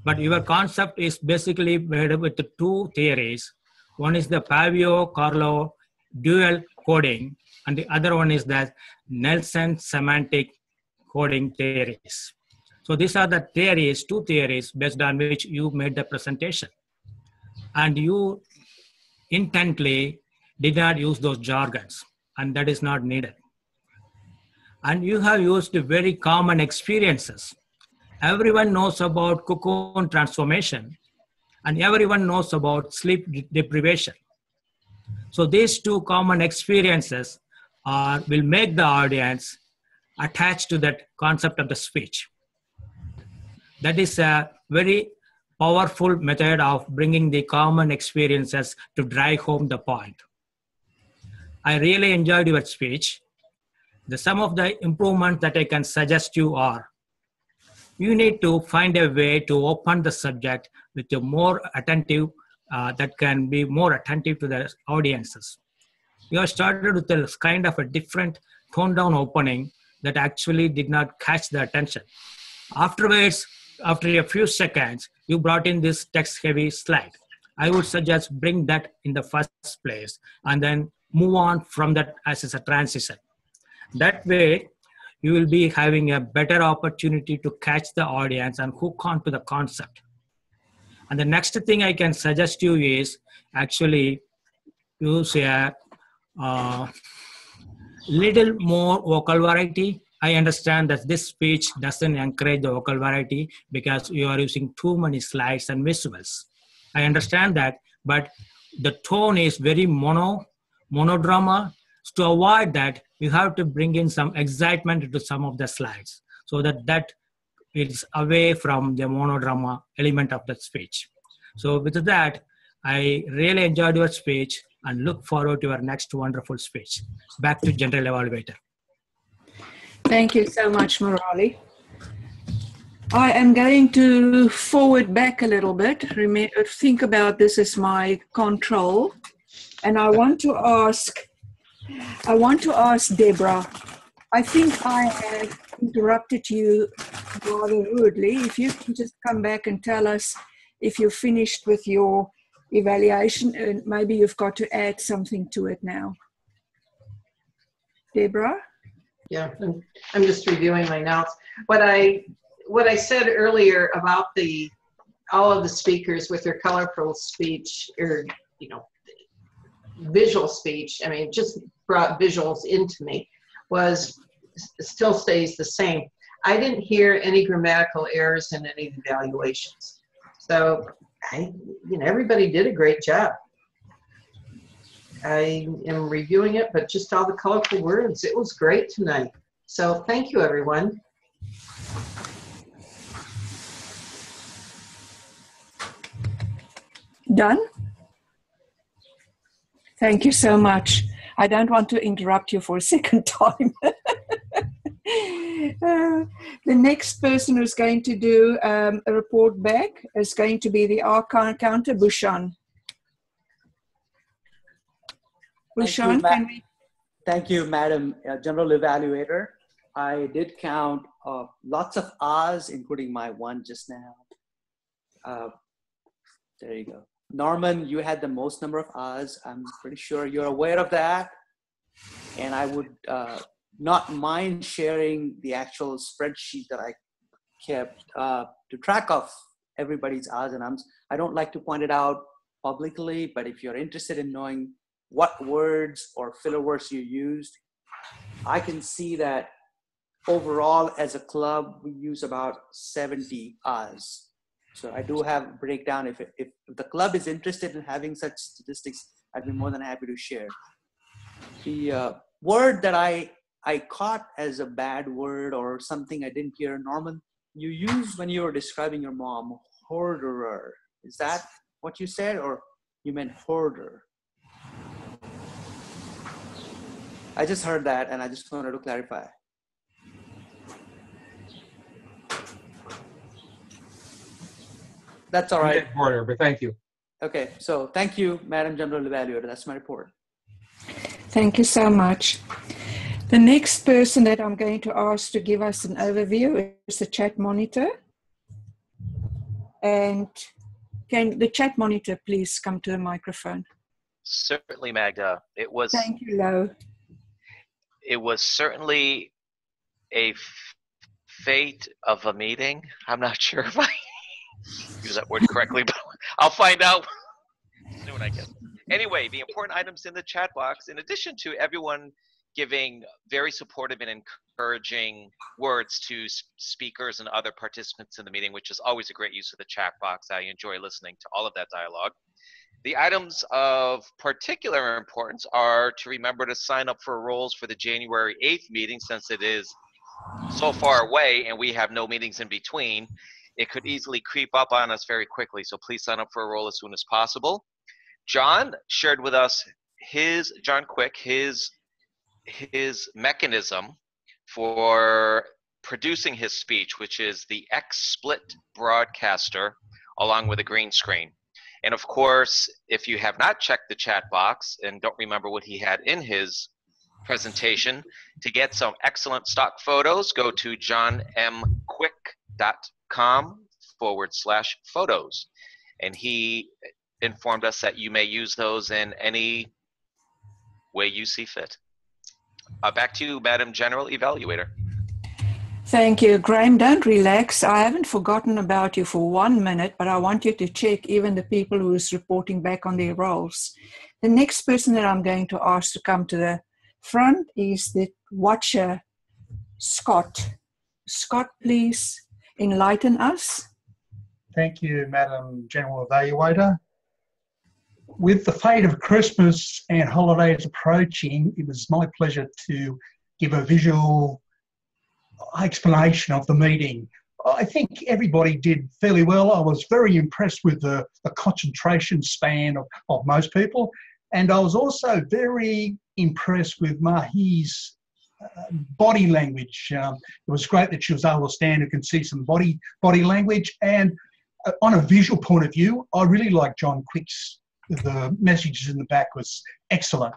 but your concept is basically made up with the two theories. One is the Pavio-Carlo dual coding, and the other one is the Nelson semantic coding theories. So these are the theories, two theories based on which you made the presentation. And you intently did not use those jargons, and that is not needed. And you have used very common experiences. Everyone knows about cocoon transformation, and everyone knows about sleep deprivation. So these two common experiences will make the audience attached to that concept of the speech. That is a very powerful method of bringing the common experiences to drive home the point. I really enjoyed your speech. Some of the improvements that I can suggest you are, you need to find a way to open the subject with a more attentive, that can be more attentive to the audiences. You have started with a kind of a different toned down opening that actually did not catch the attention. Afterwards, after a few seconds, you brought in this text heavy slide. I would suggest bring that in the first place and then move on from that as a transition. That way, you will be having a better opportunity to catch the audience and hook on to the concept. And the next thing I can suggest you is actually use a little more vocal variety. I understand that this speech doesn't encourage the vocal variety because you are using too many slides and visuals. I understand that, but the tone is very monodrama. To avoid that, you have to bring in some excitement into some of the slides so that is away from the monodrama element of the speech. So with that, I really enjoyed your speech and look forward to your next wonderful speech. Back to General Evaluator. Thank you so much, Murali. I am going to forward back a little bit. Think about this as my control. And I want to ask Deborah, I think I have interrupted you rather rudely. If you can just come back and tell us if you're finished with your evaluation, and maybe you've got to add something to it now. Deborah? Yeah, I'm just reviewing my notes. What I said earlier about all of the speakers with their colorful speech, or visual speech, I mean, just brought visuals into me, still stays the same. I didn't hear any grammatical errors in any of the evaluations. So everybody did a great job. I am reviewing it, but just all the colorful words. It was great tonight. So thank you, everyone. Done? Thank you so much. I don't want to interrupt you for a second time. The next person who's going to do a report back is going to be the R counter, Bushan. Bushan, can we? Thank you, Madam General Evaluator. I did count lots of R's, including my one just now. There you go. Norman, you had the most number of R's. I'm pretty sure you're aware of that. And I would not mind sharing the actual spreadsheet that I kept to track of everybody's R's and M's. I don't like to point it out publicly, but if you're interested in knowing what words or filler words you used, I can see that overall as a club, we use about 70 R's. So I do have a breakdown. If the club is interested in having such statistics, I'd be more than happy to share. The word that I caught as a bad word or something I didn't hear, Norman, you used when you were describing your mom, hoarderer. Is that what you said, or you meant hoarder? I just heard that and I just wanted to clarify. That's all right. Order, but thank you. Okay, so thank you, Madam General Evaluator. That's my report. Thank you so much. The next person that I'm going to ask to give us an overview is the chat monitor. And can the chat monitor please come to the microphone? Certainly, Magda. It was. Thank you, Lo. It was certainly a fate of a meeting. I'm not sure if I use that word correctly, but I'll find out soon, I guess. Anyway, the important items in the chat box, in addition to everyone giving very supportive and encouraging words to speakers and other participants in the meeting, which is always a great use of the chat box. I enjoy listening to all of that dialogue. The items of particular importance are to remember to sign up for roles for the January 8th meeting, since it is so far away and we have no meetings in between. It could easily creep up on us very quickly, so please sign up for a role as soon as possible. John shared with us John Quick, his mechanism for producing his speech, which is the XSplit broadcaster along with a green screen. And of course, if you have not checked the chat box and don't remember what he had in his presentation, to get some excellent stock photos, go to johnmquick.com/photos. And he informed us that you may use those in any way you see fit. Back to you, Madam General Evaluator. Thank you. Graham, don't relax. I haven't forgotten about you for 1 minute, but I want you to check even the people who is reporting back on their roles. The next person that I'm going to ask to come to the front is the watcher, Scott. Scott, please enlighten us. Thank you, Madam General Evaluator. With the fate of Christmas and holidays approaching, it was my pleasure to give a visual explanation of the meeting. I think everybody did fairly well. I was very impressed with the concentration span of most people. And I was also very impressed with Mahi's body language. It was great that she was able to stand and can see some body language. And on a visual point of view, I really like John Quick's, the messages in the back was excellent.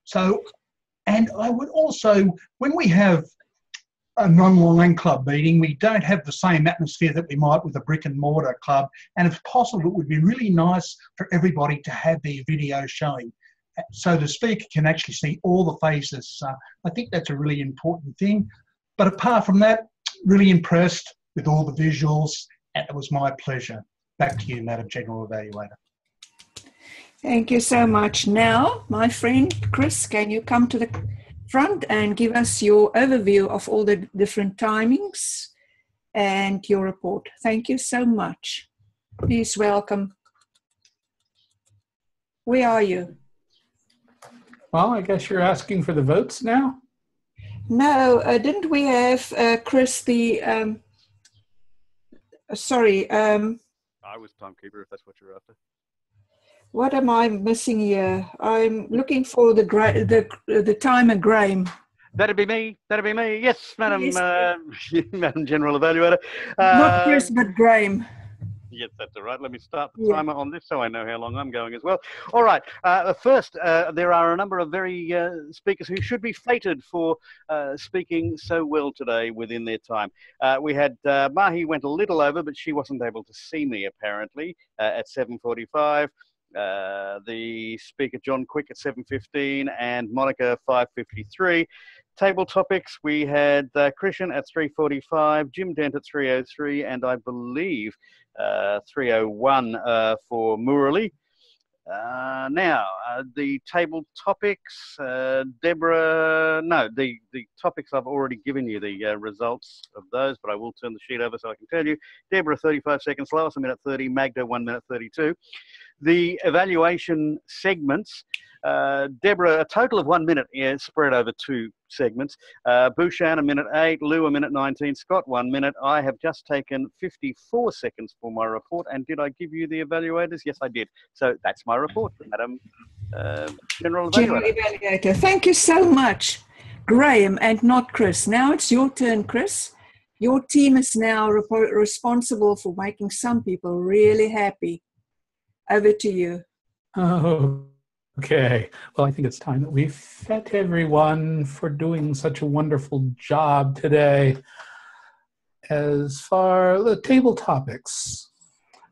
So, and I would also, when we have an online club meeting. We don't have the same atmosphere that we might with a brick and mortar club. And if possible, it would be really nice for everybody to have their video showing, so the speaker can actually see all the faces. I think that's a really important thing. But apart from that, really impressed with all the visuals, and it was my pleasure. Back to you, Madam General Evaluator. Thank you so much. Now, my friend Chris, can you come to the front and give us your overview of all the different timings and your report? Thank you so much. Please welcome. Where are you? Well, I guess you're asking for the votes now? No, didn't we have Chris the, sorry. I was timekeeper, if that's what you're after. What am I missing here? I'm looking for the timer, Graham. That'd be me. That'd be me. Yes, Madam, Yes. Madam General Evaluator. Not Chris, but Graham. Yes, that's all right. Let me start the timer on this so I know how long I'm going as well. All right. First, there are a number of very speakers who should be feted for speaking so well today within their time. We had Mahi went a little over, but she wasn't able to see me apparently at 7:45. The speaker John Quick at 7:15 and Monica 5:53. Table topics, we had Christian at 3:45, Jim Dent at 3:03, and I believe 3:01 for Murali. Now, the table topics, Deborah, no, the topics I've already given you the results of those, but I will turn the sheet over so I can tell you. Deborah, 35 seconds, Lois, 1 minute 30, Magda, 1 minute 32. The evaluation segments, Deborah, a total of 1 minute, spread over 2 segments. Bhushan, 1 minute 8, Lou, 1 minute 19, Scott, 1 minute. I have just taken 54 seconds for my report. And did I give you the evaluators? Yes, I did. So that's my report, Madam General Evaluator. General Evaluator. Thank you so much, Graham, and not Chris. Now it's your turn, Chris. Your team is now responsible for making some people really happy. Over to you. Oh, okay. Well, I think it's time that we thank everyone for doing such a wonderful job today. As far the table topics,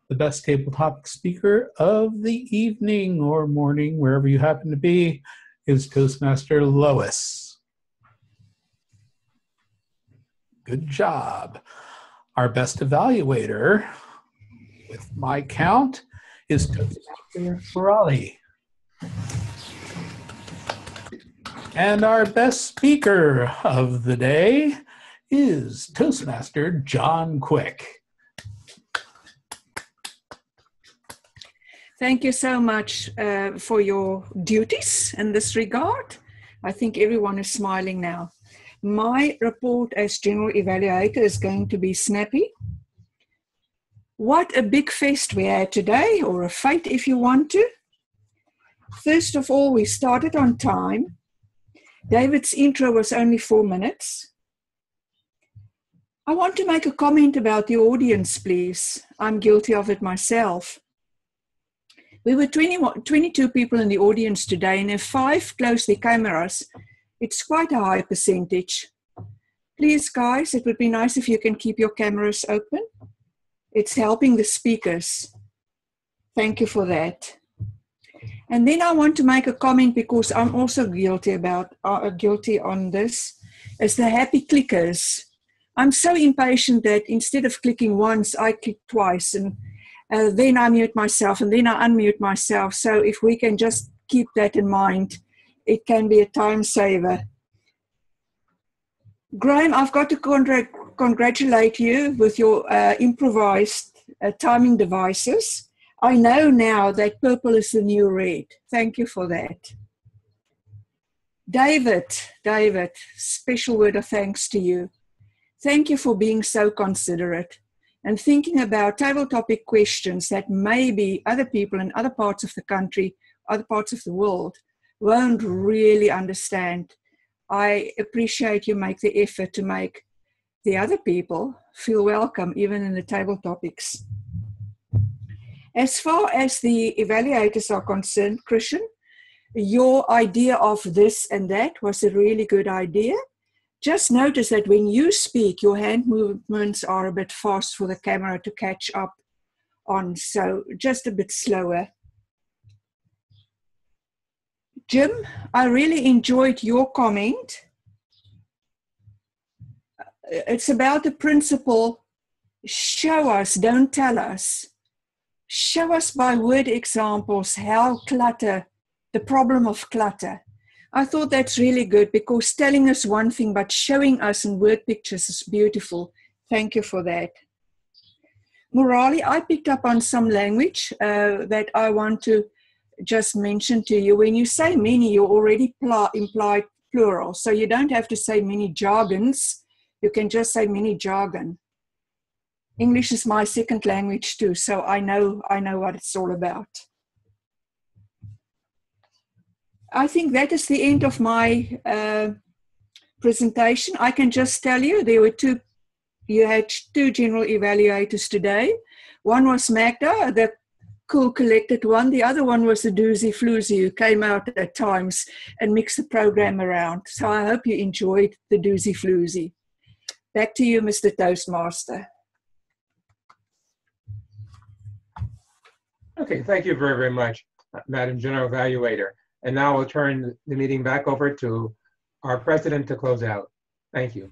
the best table topic speaker of the evening or morning, wherever you happen to be, is Toastmaster Lois. Good job. Our best evaluator, with my count, is Toastmaster Raleigh. And our best speaker of the day is Toastmaster John Quick. Thank you so much for your duties in this regard. I think everyone is smiling now. My report as General Evaluator is going to be snappy. What a big fest we had today, or a fete if you want to. First of all, we started on time. David's intro was only 4 minutes. I want to make a comment about the audience, please. I'm guilty of it myself. We were 22 people in the audience today, and if 5 closed their cameras, it's quite a high percentage. Please, guys, it would be nice if you can keep your cameras open. It's helping the speakers. Thank you for that. And then I want to make a comment, because I'm also guilty on this, is the happy clickers. I'm so impatient that instead of clicking once, I click twice, and then I mute myself, and then I unmute myself. So if we can just keep that in mind, it can be a time saver. Graham, I've got to congratulate you with your improvised timing devices. I know now that purple is the new red. Thank you for that. David, special word of thanks to you. Thank you for being so considerate and thinking about table topic questions that maybe other people in other parts of the country, other parts of the world, won't really understand. I appreciate you make the effort to make the other people feel welcome, even in the table topics. As far as the evaluators are concerned, Christian, your idea of this and that was a really good idea. just notice that when you speak, your hand movements are a bit fast for the camera to catch up on, so just a bit slower. Jim, I really enjoyed your comment. It's about the principle, show us, don't tell us. Show us by word examples how clutter, the problem of clutter. I thought that's really good because telling us one thing, but showing us in word pictures is beautiful. Thank you for that. Murali, I picked up on some language that I want to just mention to you. When you say many, you already implied plural. So you don't have to say many jargons. You can just say many jargon. English is my second language too, so I know what it's all about. I think that is the end of my presentation. I can just tell you you had two general evaluators today. One was Magda, the cool collected one. The other one was the doozy floozy who came out at times and mixed the program around. So I hope you enjoyed the doozy floozy. Back to you, Mr. Toastmaster. Okay, thank you very, very much, Madam General Evaluator. And now we'll turn the meeting back over to our president to close out. Thank you.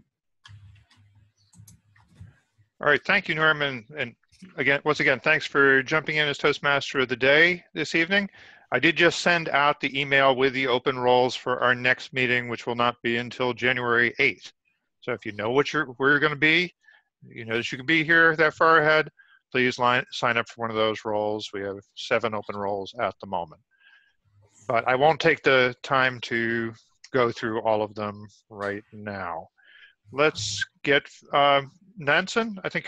All right, thank you, Norman. And again, once again, thanks for jumping in as Toastmaster of the Day this evening. I did just send out the email with the open roles for our next meeting, which will not be until January 8th. So if you know where you're going to be, you know that you can be here that far ahead, please sign up for one of those roles. We have 7 open roles at the moment. But I won't take the time to go through all of them right now. Let's get Nansen. I think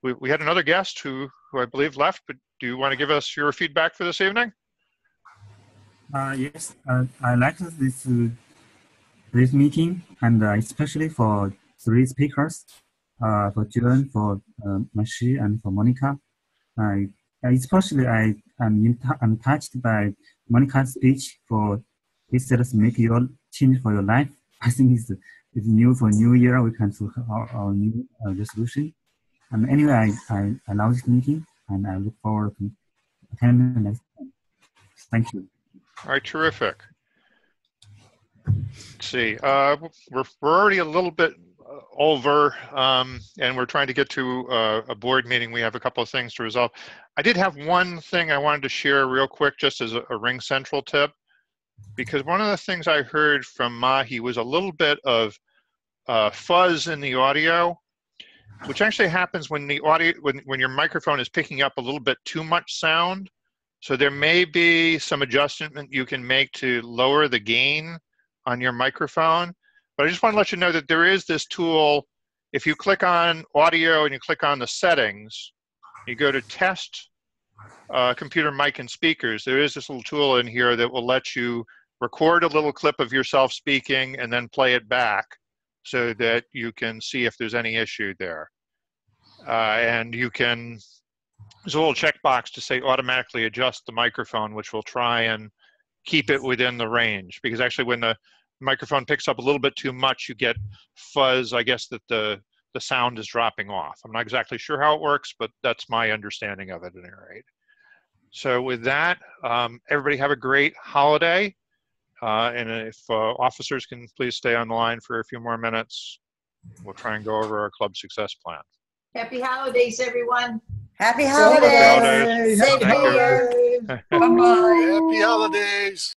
we had another guest who I believe left, but do you want to give us your feedback for this evening? Yes, I like this meeting, and especially for 3 speakers, for Julian, for Mashi, and for Monica. Especially I'm touched by Monica's speech for this says make your change for your life. I think it's new for New Year. We can do our new resolution. And anyway, I love this meeting, and I look forward to attending the next time. Thank you. All right, terrific. Let's see, we're already a little bit over, and we're trying to get to a board meeting. We have a couple of things to resolve. I did have one thing I wanted to share real quick, just as a Ring Central tip, because one of the things I heard from Mahi was a little bit of fuzz in the audio, which actually happens when the audio, when your microphone is picking up a little bit too much sound. So there may be some adjustment you can make to lower the gain on your microphone. But I just want to let you know that there is this tool. If you click on audio and you click on the settings, you go to test computer mic and speakers, there is this little tool in here that will let you record a little clip of yourself speaking and then play it back so that you can see if there's any issue there. And you can, there's a little checkbox to say automatically adjust the microphone, which will try and keep it within the range. Because actually when the microphone picks up a little bit too much, you get fuzz, I guess, that the sound is dropping off. I'm not exactly sure how it works, but that's my understanding of it at any rate. So with that, everybody have a great holiday. And if officers can please stay on the line for a few more minutes, we'll try and go over our club success plan. Happy holidays, everyone. Happy holidays. Happy holidays. Safe New Year. Happy holidays.